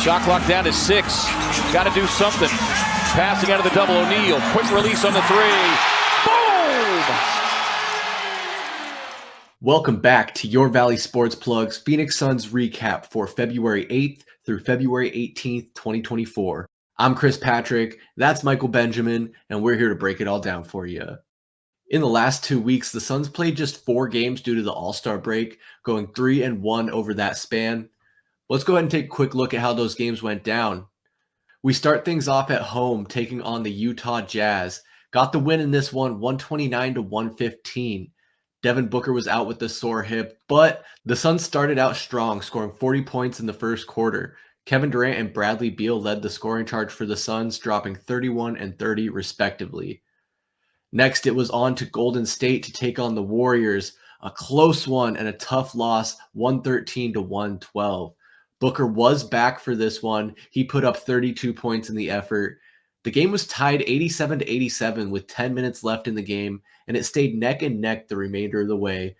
Shot clock down to 6. Got to do something. Passing out of the double. O'Neal. Quick release on the three. Boom! Welcome back to Your Valley Sports Plugs Phoenix Suns recap for February 8th through February 18th, 2024. I'm Chris Patrick, that's Michael Benjamin, and we're here to break it all down for you. In the last 2 weeks, the Suns played just 4 games due to the All-Star break, going 3-1 over that span. Let's go ahead and take a quick look at how those games went down. We start things off at home, taking on the Utah Jazz. Got the win in this one, 129-115. Devin Booker was out with the sore hip, but the Suns started out strong, scoring 40 points in the first quarter. Kevin Durant and Bradley Beal led the scoring charge for the Suns, dropping 31 and 30 respectively. Next, it was on to Golden State to take on the Warriors, a close one and a tough loss, 113-112. Booker was back for this one. He put up 32 points in the effort. The game was tied 87-87 with 10 minutes left in the game, and it stayed neck and neck the remainder of the way.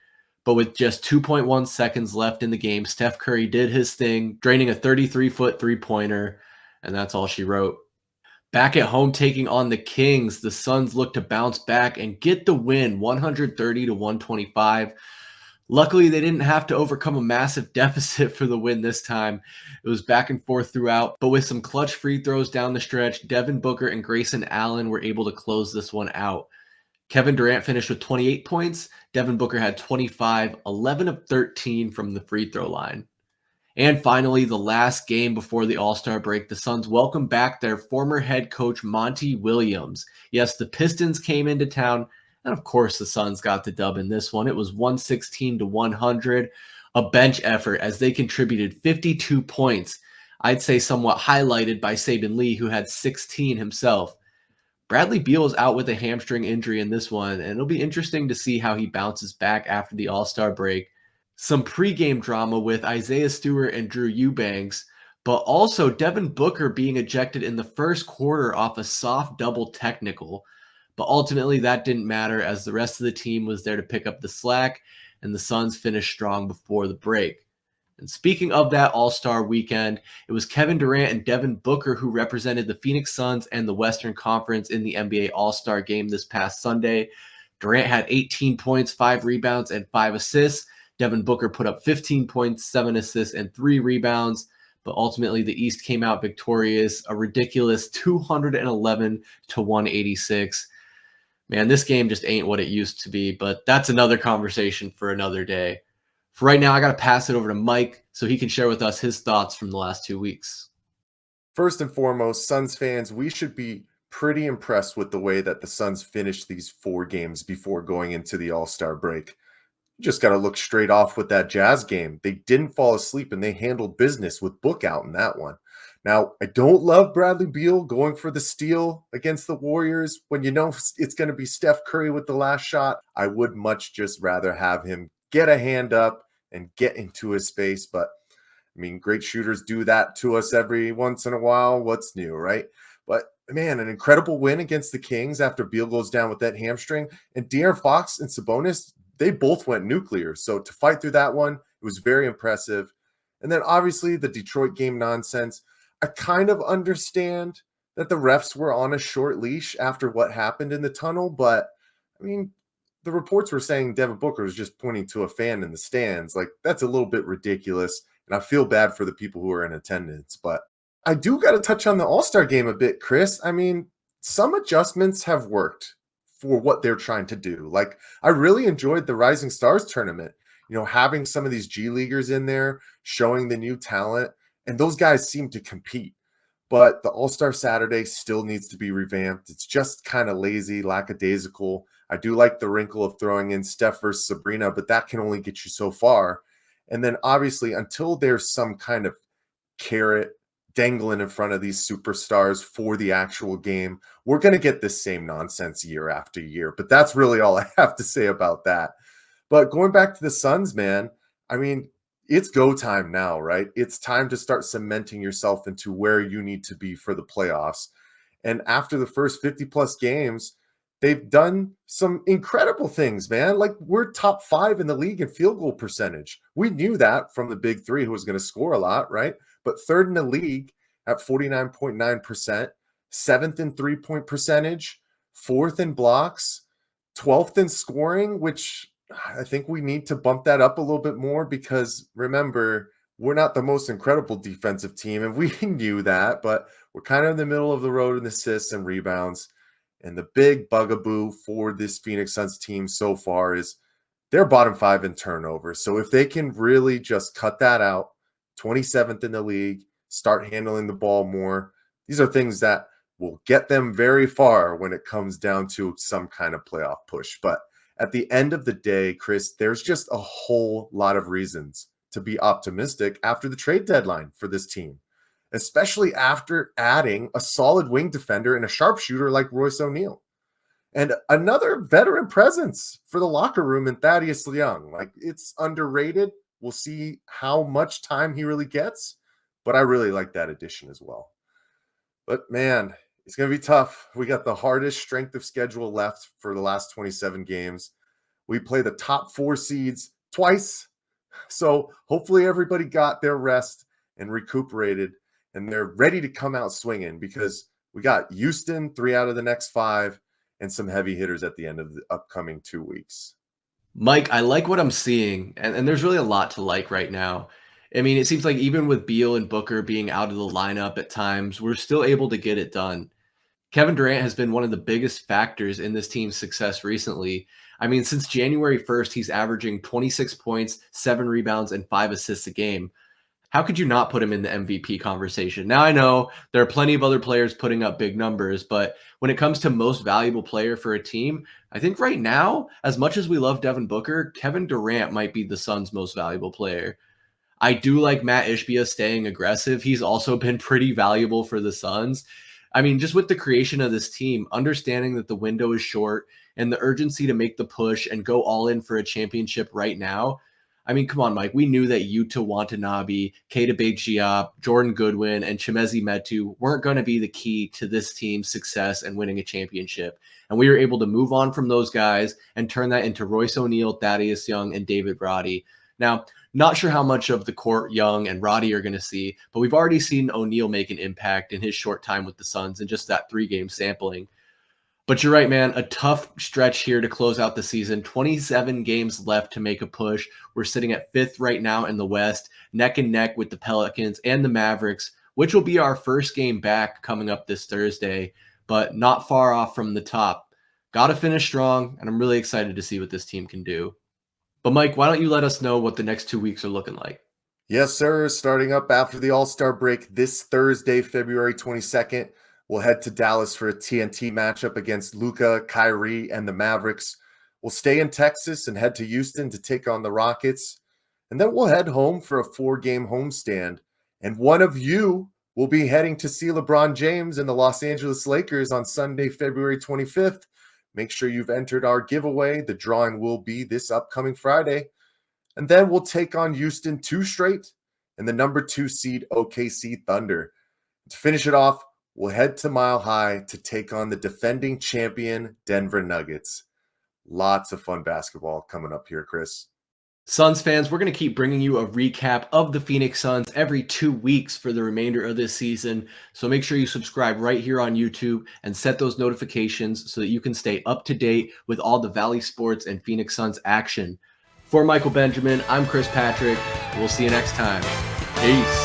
But with just 2.1 seconds left in the game, Steph Curry did his thing, draining a 33-foot three-pointer, and that's all she wrote. Back at home taking on the Kings, the Suns looked to bounce back and get the win, 130-125. Luckily, they didn't have to overcome a massive deficit for the win this time. It was back and forth throughout, but with some clutch free throws down the stretch, Devin Booker and Grayson Allen were able to close this one out. Kevin Durant finished with 28 points. Devin Booker had 25, 11 of 13 from the free throw line. And finally, the last game before the All-Star break, the Suns welcomed back their former head coach, Monty Williams. Yes, the Pistons came into town, and of course, the Suns got the dub in this one. It was 116-100, a bench effort as they contributed 52 points. I'd say somewhat highlighted by Saben Lee, who had 16 himself. Bradley Beal is out with a hamstring injury in this one, and it'll be interesting to see how he bounces back after the All-Star break. Some pregame drama with Isaiah Stewart and Drew Eubanks, but also Devin Booker being ejected in the first quarter off a soft double technical. But ultimately, that didn't matter as the rest of the team was there to pick up the slack, and the Suns finished strong before the break. And speaking of that All-Star weekend, it was Kevin Durant and Devin Booker who represented the Phoenix Suns and the Western Conference in the NBA All-Star game this past Sunday. Durant had 18 points, 5 rebounds, and 5 assists. Devin Booker put up 15 points, 7 assists, and 3 rebounds. But ultimately, the East came out victorious, a ridiculous 211-186. Man, this game just ain't what it used to be, but that's another conversation for another day. For right now, I got to pass it over to Mike so he can share with us his thoughts from the last 2 weeks. First and foremost, Suns fans, we should be pretty impressed with the way that the Suns finished these 4 games before going into the All-Star break. You just got to look straight off with that Jazz game. They didn't fall asleep, and they handled business with Book out in that one. Now, I don't love Bradley Beal going for the steal against the Warriors when you know it's going to be Steph Curry with the last shot. I would much just rather have him get a hand up and get into his space. But, I mean, great shooters do that to us every once in a while. What's new, right? But, man, an incredible win against the Kings after Beal goes down with that hamstring. And De'Aaron Fox and Sabonis, they both went nuclear. So to fight through that one, it was very impressive. And then, obviously, the Detroit game nonsense. I kind of understand that the refs were on a short leash after what happened in the tunnel, but I mean, the reports were saying Devin Booker was just pointing to a fan in the stands. Like, that's a little bit ridiculous, and I feel bad for the people who are in attendance. But I do got to touch on the All-Star game a bit, Chris. I mean, some adjustments have worked for what they're trying to do. Like, I really enjoyed the Rising Stars tournament, you know, having some of these G Leaguers in there, showing the new talent. And those guys seem to compete. But the All-Star Saturday still needs to be revamped. It's just kind of lazy, lackadaisical. I do like the wrinkle of throwing in Steph versus Sabrina, but that can only get you so far. And then obviously, until there's some kind of carrot dangling in front of these superstars for the actual game, we're going to get this same nonsense year after year. But that's really all I have to say about that. But going back to the Suns, man, I mean, it's go time now, right? It's time to start cementing yourself into where you need to be for the playoffs. And after the first 50-plus games, they've done some incredible things, man. Like, we're top 5 in the league in field goal percentage. We knew that from the big 3 who was going to score a lot, right? but third in the league at 49.9%, seventh in three-point percentage, fourth in blocks, 12th in scoring, which I think we need to bump that up a little bit more because remember, we're not the most incredible defensive team, and we knew that, but we're kind of in the middle of the road in assists and rebounds. And the big bugaboo for this Phoenix Suns team so far is they're bottom 5 in turnovers. So if they can really just cut that out, 27th in the league, start handling the ball more, these are things that will get them very far when it comes down to some kind of playoff push. But at the end of the day, Chris, there's just a whole lot of reasons to be optimistic after the trade deadline for this team, especially after adding a solid wing defender and a sharpshooter like Royce O'Neal. And another veteran presence for the locker room in Thaddeus Young. Like, it's underrated. We'll see how much time he really gets, but I really like that addition as well. But man, it's going to be tough. We got the hardest strength of schedule left for the last 27 games. We play the top 4 seeds twice. So hopefully everybody got their rest and recuperated, and they're ready to come out swinging because we got Houston 3 out of the next 5 and some heavy hitters at the end of the upcoming 2 weeks. Mike, I like what I'm seeing, and there's really a lot to like right now. I mean, it seems like even with Beal and Booker being out of the lineup at times, we're still able to get it done. Kevin Durant has been one of the biggest factors in this team's success recently. I mean, since January 1st, he's averaging 26 points, 7 rebounds, and 5 assists a game. How could you not put him in the MVP conversation? Now, I know there are plenty of other players putting up big numbers, but when it comes to most valuable player for a team, I think right now, as much as we love Devin Booker, Kevin Durant might be the Suns' most valuable player. I do like Matt Ishbia staying aggressive. He's also been pretty valuable for the Suns. I mean, just with the creation of this team, understanding that the window is short and the urgency to make the push and go all in for a championship right now. I mean, come on, Mike. We knew that Yuta Watanabe, Keita Bates-Diop, Jordan Goodwin, and Chimezie Metu weren't going to be the key to this team's success and winning a championship. And we were able to move on from those guys and turn that into Royce O'Neal, Thaddeus Young, and David Roddy. Now, not sure how much of the court Young and Roddy are going to see, but we've already seen O'Neal make an impact in his short time with the Suns in just that 3-game sampling. But you're right, man. A tough stretch here to close out the season. 27 games left to make a push. We're sitting at 5th right now in the West, neck and neck with the Pelicans and the Mavericks, which will be our first game back coming up this Thursday, but not far off from the top. Got to finish strong, and I'm really excited to see what this team can do. But Mike, why don't you let us know what the next 2 weeks are looking like? Yes, sir. Starting up after the All-Star break this Thursday, February 22nd, we'll head to Dallas for a TNT matchup against Luka, Kyrie, and the Mavericks. We'll stay in Texas and head to Houston to take on the Rockets. And then we'll head home for a 4-game homestand. And one of you will be heading to see LeBron James and the Los Angeles Lakers on Sunday, February 25th. Make sure you've entered our giveaway. The drawing will be this upcoming Friday. And then we'll take on Houston 2 straight and the number 2 seed OKC Thunder. To finish it off, we'll head to Mile High to take on the defending champion Denver Nuggets. Lots of fun basketball coming up here, Chris. Suns fans, we're going to keep bringing you a recap of the Phoenix Suns every 2 weeks for the remainder of this season. So make sure you subscribe right here on YouTube and set those notifications so that you can stay up to date with all the Valley Sports and Phoenix Suns action. For Michael Benjamin, I'm Chris Patrick. We'll see you next time. Peace.